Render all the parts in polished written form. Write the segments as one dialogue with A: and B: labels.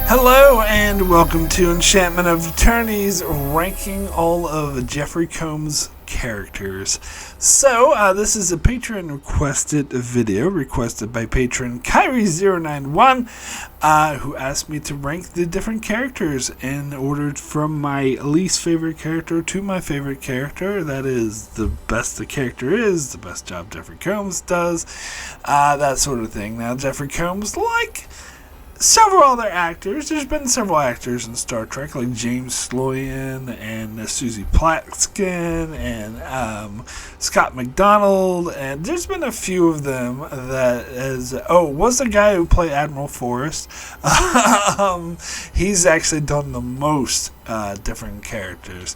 A: Hello and welcome to Enchantment of Eternity's ranking all of Jeffrey Combs' characters. So, this is a patron requested video requested by patron Kyrie091 who asked me to rank the different characters in order from my least favorite character to my favorite character. That is, the best the character is, the best job Jeffrey Combs does, that sort of thing. Now, Jeffrey Combs, like several other actors, there's been several actors in Star Trek like James Sloyan and Susie Platskin and Scott McDonald, and there's been a few of them that was the guy who played Admiral Forrest. He's actually done the most different characters.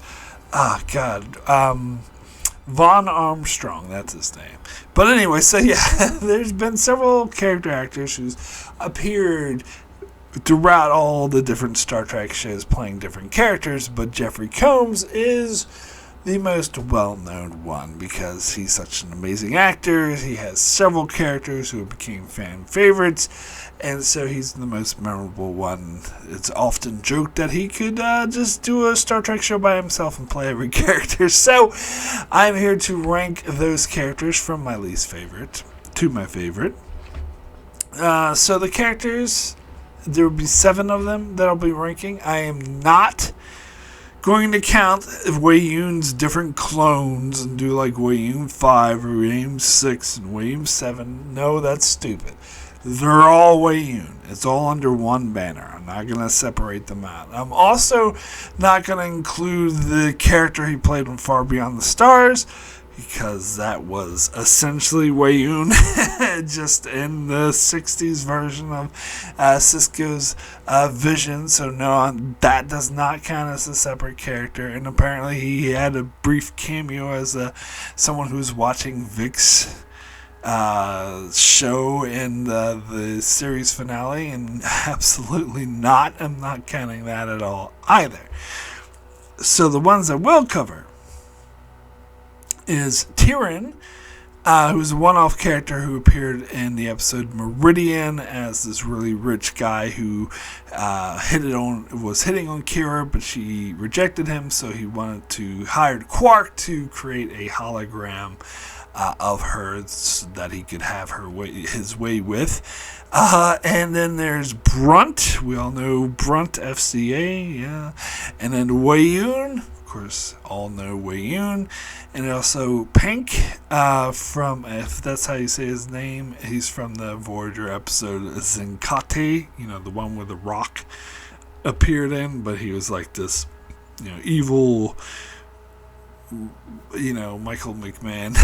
A: Vaughn Armstrong, that's his name. But anyway, so yeah, there's been several character actors who's appeared throughout all the different Star Trek shows playing different characters, but Jeffrey Combs is the most well-known one because he's such an amazing actor. He has several characters who became fan favorites, and so he's the most memorable one. It's often joked that he could just do a Star Trek show by himself and play every character. So I'm here to rank those characters from my least favorite to my favorite. So the characters, there will be 7 of them that I'll be ranking. I am not going to count Weyoun's different clones and do like Weyoun 5 or Weyoun 6 and Weyoun 7. No, that's stupid. They're all Weyoun. It's all under one banner. I'm not going to separate them out. I'm also not going to include the character he played in Far Beyond the Stars, because that was essentially Weyoun, just in the 60s version of Sisko's vision. So no, that does not count as a separate character. And apparently he had a brief cameo as someone who's watching Vic's show in the series finale, and absolutely not. I'm not counting that at all either. So the ones I will cover is Tyrion, who's a one-off character who appeared in the episode Meridian as this really rich guy who was hitting on Kira, but she rejected him, so he wanted to hire Quark to create a hologram of her so that he could have his way with. And then there's Brunt. We all know Brunt, FCA, yeah. And then Weyoun, of course, all know Weyoun. And also Pank, from, if that's how you say his name, he's from the Voyager episode Zenkate, the one where the Rock appeared in, but he was like this, evil, Michael McMahon.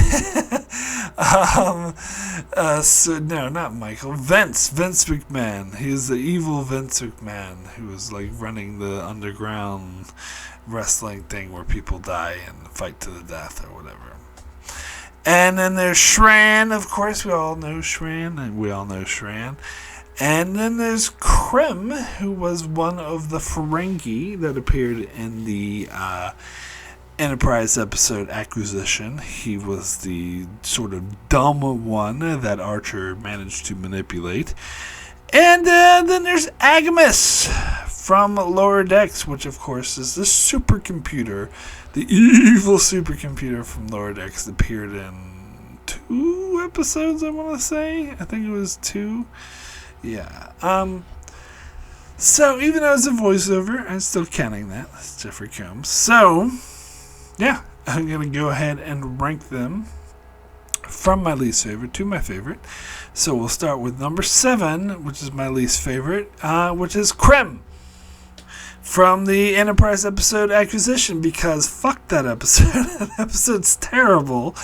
A: So no, not Michael. Vince McMahon. He's the evil Vince McMahon who was like running the underground wrestling thing where people die and fight to the death or whatever. And then there's Shran, of course. We all know Shran. And then there's Krim, who was one of the Ferengi that appeared in the Enterprise episode Acquisition. He was the sort of dumb one that Archer managed to manipulate. And then there's Agamas from Lower Decks, which of course is the supercomputer, the evil supercomputer from Lower Decks that appeared in 2 episodes, I want to say. I think it was 2. Yeah. So even though it's a voiceover, I'm still counting that. That's Jeffrey Combs. So yeah, I'm going to go ahead and rank them from my least favorite to my favorite. So we'll start with number 7, which is my least favorite, which is Krim from the Enterprise episode Acquisition, because fuck that episode. That episode's terrible.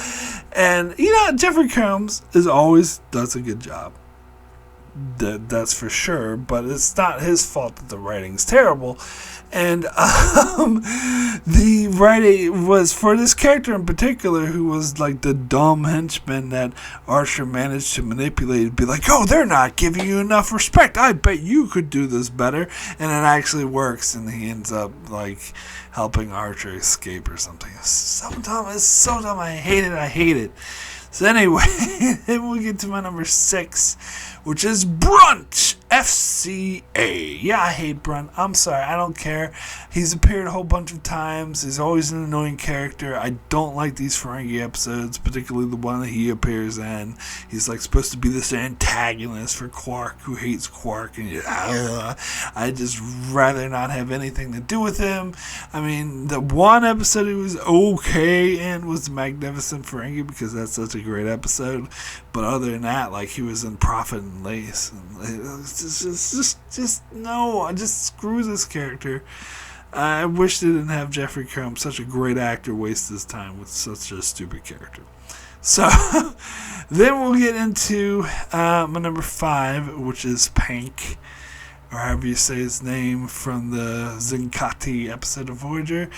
A: And, Jeffrey Combs always does a good job. That's for sure, but it's not his fault that the writing's terrible. And the writing was for this character in particular, who was like the dumb henchman that Archer managed to manipulate and be like, oh, they're not giving you enough respect. I bet you could do this better. And it actually works, and he ends up like helping Archer escape or something. It's so dumb. I hate it. So anyway, then we get to my number 6, which is Brunt, FCA. Yeah, I hate Brunt. I'm sorry. I don't care. He's appeared a whole bunch of times. He's always an annoying character. I don't like these Ferengi episodes, particularly the one that he appears in. He's like supposed to be this antagonist for Quark who hates Quark. And I just rather not have anything to do with him. I mean, the one episode he was okay in was Magnificent Ferengi because that's such a great episode. But other than that, like, he was in Prophet and Lace. And just no, just screw this character. I wish they didn't have Jeffrey Combs, such a great actor, waste his time with such a stupid character. So, then we'll get into my number 5, which is Pank, or however you say his name, from the Zincati episode of Voyager.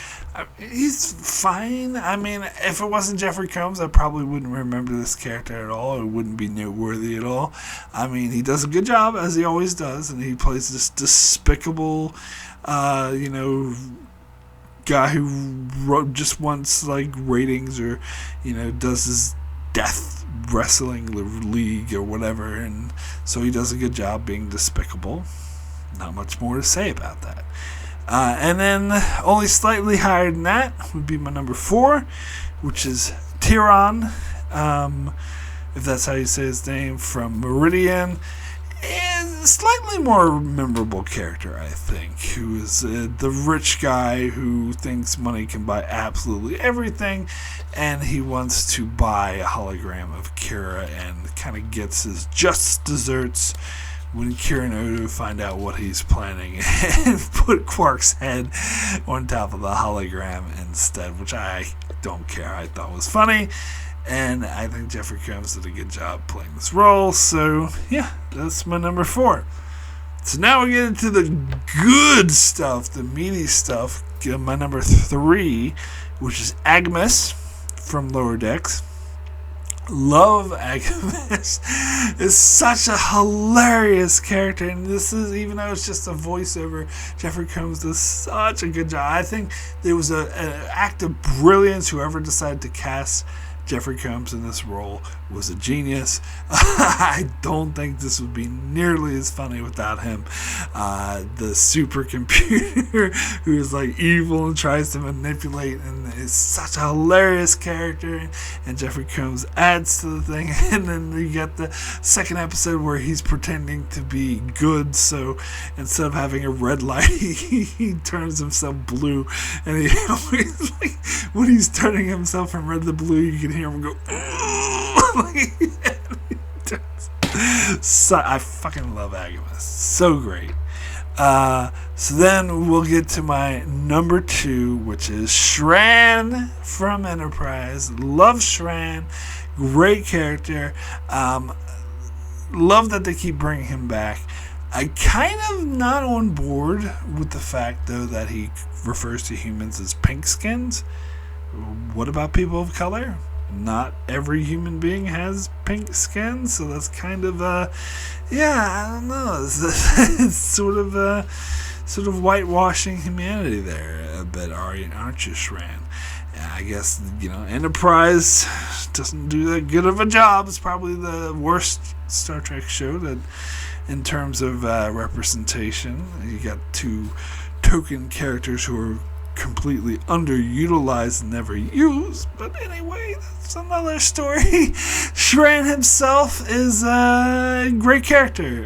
A: He's fine. I mean, if it wasn't Jeffrey Combs, I probably wouldn't remember this character at all. It wouldn't be noteworthy at all. I mean, he does a good job, as he always does, and he plays this despicable, guy who just wants, like, ratings, or, does his death wrestling league or whatever, and so he does a good job being despicable. Not much more to say about that. And then only slightly higher than that would be my number 4, which is Tyron, if that's how you say his name, from Meridian. And a slightly more memorable character, I think, who is the rich guy who thinks money can buy absolutely everything, and he wants to buy a hologram of Kira and kind of gets his just desserts when Kira and Odo find out what he's planning and put Quark's head on top of the hologram instead, which I don't care. I thought was funny, and I think Jeffrey Combs did a good job playing this role. So, yeah, that's my number 4. So now we get into the good stuff, the meaty stuff. My number 3, which is Agnes from Lower Decks. Love Agnes. Is such a hilarious character, and this is, even though it's just a voiceover, Jeffrey Combs does such a good job. I think there was an act of brilliance. Whoever decided to cast Jeffrey Combs in this role was a genius. I don't think this would be nearly as funny without him. The supercomputer who is like evil and tries to manipulate, and is such a hilarious character, and Jeffrey Combs adds to the thing. And then you get the second episode where he's pretending to be good, so instead of having a red light, he turns himself blue, and he always, like, when he's turning himself from red to blue, you can hear him go so, I fucking love Agnes. So great. So then we'll get to my number 2, which is Shran from Enterprise. Love Shran. Great character. Love that they keep bringing him back. I kind of not on board with the fact, though, that he refers to humans as pink skins. What about people of color? Not every human being has pink skin, so that's kind of I don't know. It's sort of whitewashing humanity there a bit, aren't you, Shran? I guess, Enterprise doesn't do that good of a job. It's probably the worst Star Trek show that, in terms of representation. You got 2 token characters who are completely underutilized and never used, but anyway, that's another story. Shran himself is a great character.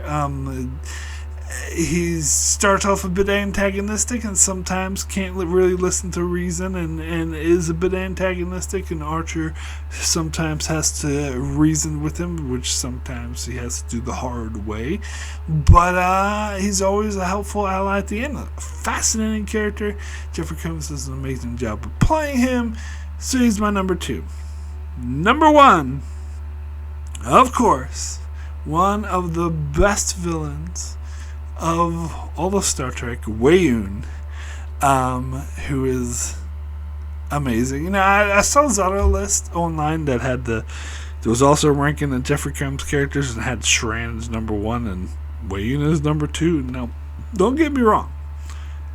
A: He starts off a bit antagonistic and sometimes can't really listen to reason, and is a bit antagonistic, and Archer sometimes has to reason with him, which sometimes he has to do the hard way, but he's always a helpful ally at the end. A fascinating character. Jeffrey Combs does an amazing job of playing him, so he's my number 2. Number 1, of course, one of the best villains of all of Star Trek, Weyoun, who is amazing. I saw a Zotto list online that had there was also ranking the Jeffrey Combs characters and had Shran as number 1 and Weyoun as number 2. Now, don't get me wrong,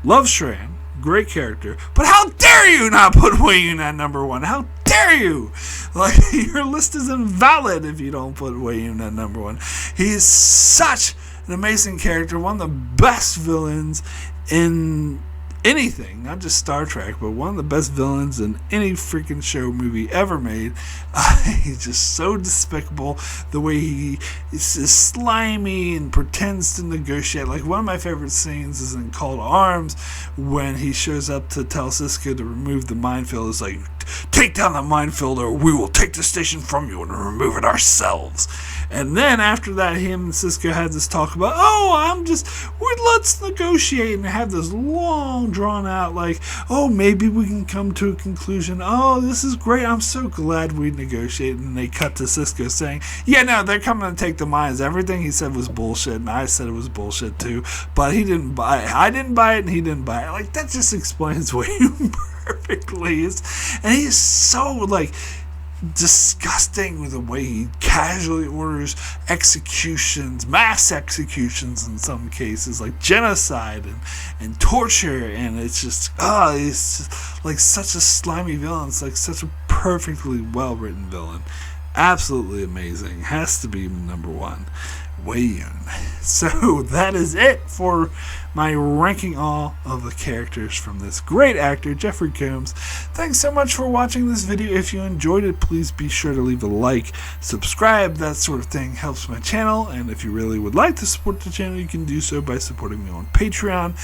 A: love Shran, great character, but how dare you not put Weyoun at number 1? How dare you? Like, your list is invalid if you don't put Weyoun at number 1. He is such an amazing character, one of the best villains in anything, not just Star Trek, but one of the best villains in any freaking show movie ever made. He's just so despicable. The way he is just slimy and pretends to negotiate. Like, one of my favorite scenes is in Call to Arms when he shows up to tell Sisko to remove the minefield. It's like, take down the minefield or we will take the station from you and remove it ourselves. And then after that, him and Sisko had this talk about, let's negotiate, and have this long drawn out, like, oh, maybe we can come to a conclusion. Oh, this is great. I'm so glad we negotiated. And they cut to Sisko saying, yeah, no, they're coming to take the mines. Everything he said was bullshit, and I said it was bullshit too. But he didn't buy it. I didn't buy it, and he didn't buy it. Like, that just explains what he perfectly is. And he's so, like, disgusting with the way he casually orders executions, mass executions in some cases, like genocide and torture, and it's just he's like such a slimy villain. It's like such a perfectly well written villain. Absolutely amazing. Has to be number one. Wei Yun. So that is it for my ranking all of the characters from this great actor, Jeffrey Combs. Thanks so much for watching this video. If you enjoyed it, please be sure to leave a like, subscribe, that sort of thing helps my channel. And if you really would like to support the channel, you can do so by supporting me on Patreon.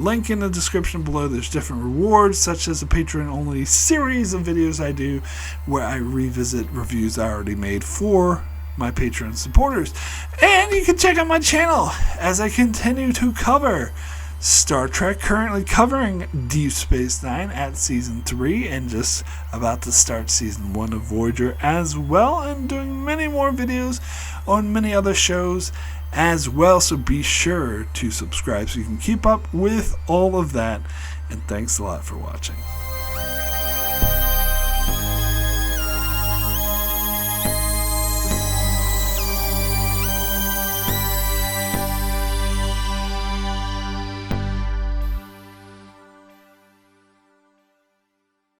A: Link in the description below. There's different rewards, such as a Patreon-only series of videos I do where I revisit reviews I already made for my Patreon supporters. And you can check out my channel as I continue to cover Star Trek, currently covering Deep Space Nine at Season 3 and just about to start Season 1 of Voyager as well, and doing many more videos on many other shows as well. So be sure to subscribe so you can keep up with all of that. And thanks a lot for watching.